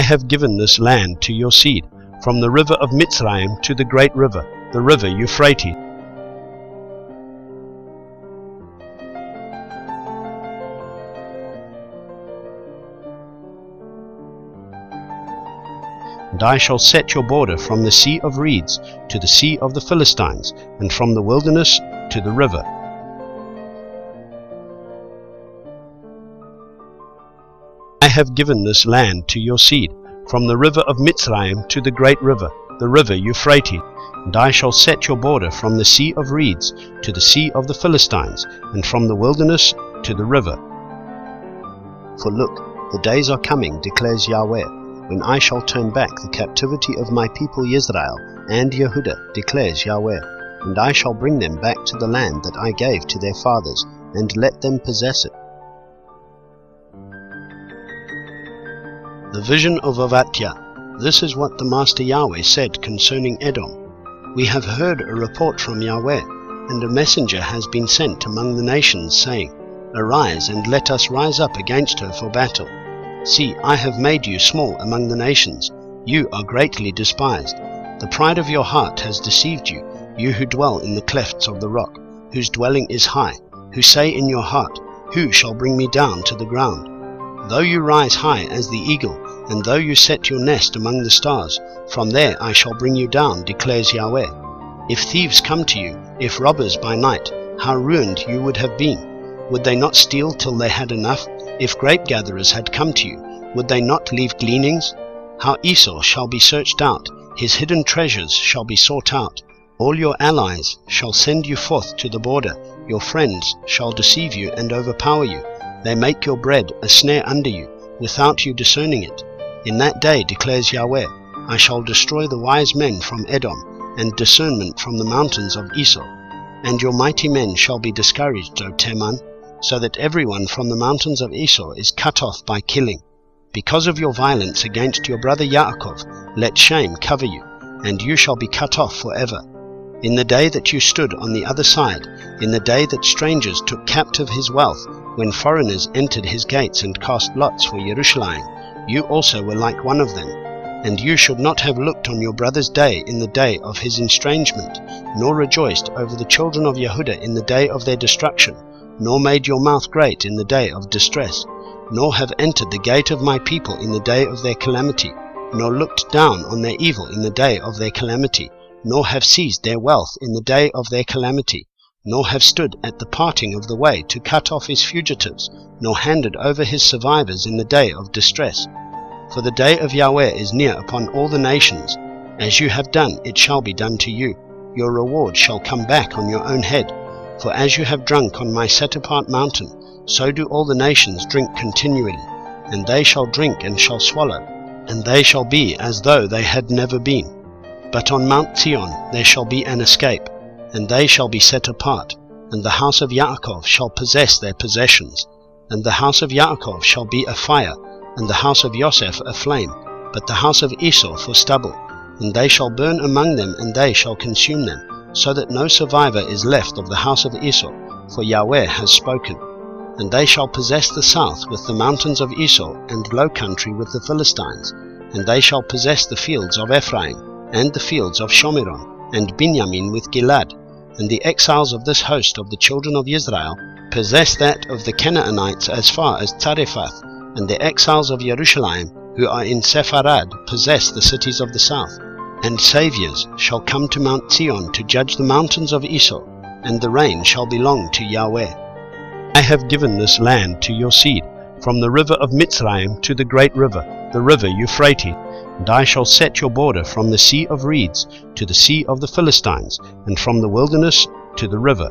have given this land to your seed, from the river of Mitzrayim to the great river, the river Euphrates. And I shall set your border from the Sea of Reeds to the Sea of the Philistines, and from the wilderness to the river. I have given this land to your seed, from the river of Mitzrayim to the great river, the river Euphrates. And I shall set your border from the Sea of Reeds to the Sea of the Philistines, and from the wilderness to the river. For look, the days are coming, declares Yahweh, when I shall turn back the captivity of my people Israel and Yehudah, declares Yahweh, and I shall bring them back to the land that I gave to their fathers, and let them possess it. The vision of Avatia. This is what the Master Yahweh said concerning Edom. We have heard a report from Yahweh, and a messenger has been sent among the nations, saying, Arise, and let us rise up against her for battle. See, I have made you small among the nations. You are greatly despised. The pride of your heart has deceived you, you who dwell in the clefts of the rock, whose dwelling is high, who say in your heart, Who shall bring me down to the ground? Though you rise high as the eagle, and though you set your nest among the stars, from there I shall bring you down, declares Yahweh. If thieves come to you, if robbers by night, how ruined you would have been. Would they not steal till they had enough? If grape gatherers had come to you, would they not leave gleanings? How Esau shall be searched out, his hidden treasures shall be sought out. All your allies shall send you forth to the border, your friends shall deceive you and overpower you. They make your bread a snare under you, without you discerning it. In that day, declares Yahweh, I shall destroy the wise men from Edom, and discernment from the mountains of Esau. And your mighty men shall be discouraged, O Teman, so that everyone from the mountains of Esau is cut off by killing. Because of your violence against your brother Yaakov, let shame cover you, and you shall be cut off forever. In the day that you stood on the other side, in the day that strangers took captive his wealth, when foreigners entered his gates and cast lots for Jerusalem, you also were like one of them. And you should not have looked on your brother's day in the day of his estrangement, nor rejoiced over the children of Yehudah in the day of their destruction, nor made your mouth great in the day of distress, nor have entered the gate of my people in the day of their calamity, nor looked down on their evil in the day of their calamity, nor have seized their wealth in the day of their calamity, nor have stood at the parting of the way to cut off his fugitives, nor handed over his survivors in the day of distress. For the day of Yahweh is near upon all the nations. As you have done, it shall be done to you. Your reward shall come back on your own head. For as you have drunk on my set-apart mountain, so do all the nations drink continually. And they shall drink and shall swallow, and they shall be as though they had never been. But on Mount Zion there shall be an escape, and they shall be set apart, and the house of Yaakov shall possess their possessions. And the house of Yaakov shall be a fire, and the house of Joseph a flame, but the house of Esau for stubble. And they shall burn among them, and they shall consume them, so that no survivor is left of the house of Esau, for Yahweh has spoken. And they shall possess the south with the mountains of Esau, and low country with the Philistines. And they shall possess the fields of Ephraim, and the fields of Shomeron, and Binyamin with Gilad. And the exiles of this host of the children of Israel possess that of the Canaanites as far as Zarephath, and the exiles of Jerusalem, who are in Sepharad, possess the cities of the south. And saviors shall come to Mount Zion to judge the mountains of Esau, and the reign shall belong to Yahweh. I have given this land to your seed, from the river of Mitzrayim to the great river, the river Euphrates. And I shall set your border from the Sea of Reeds to the Sea of the Philistines, and from the wilderness to the river.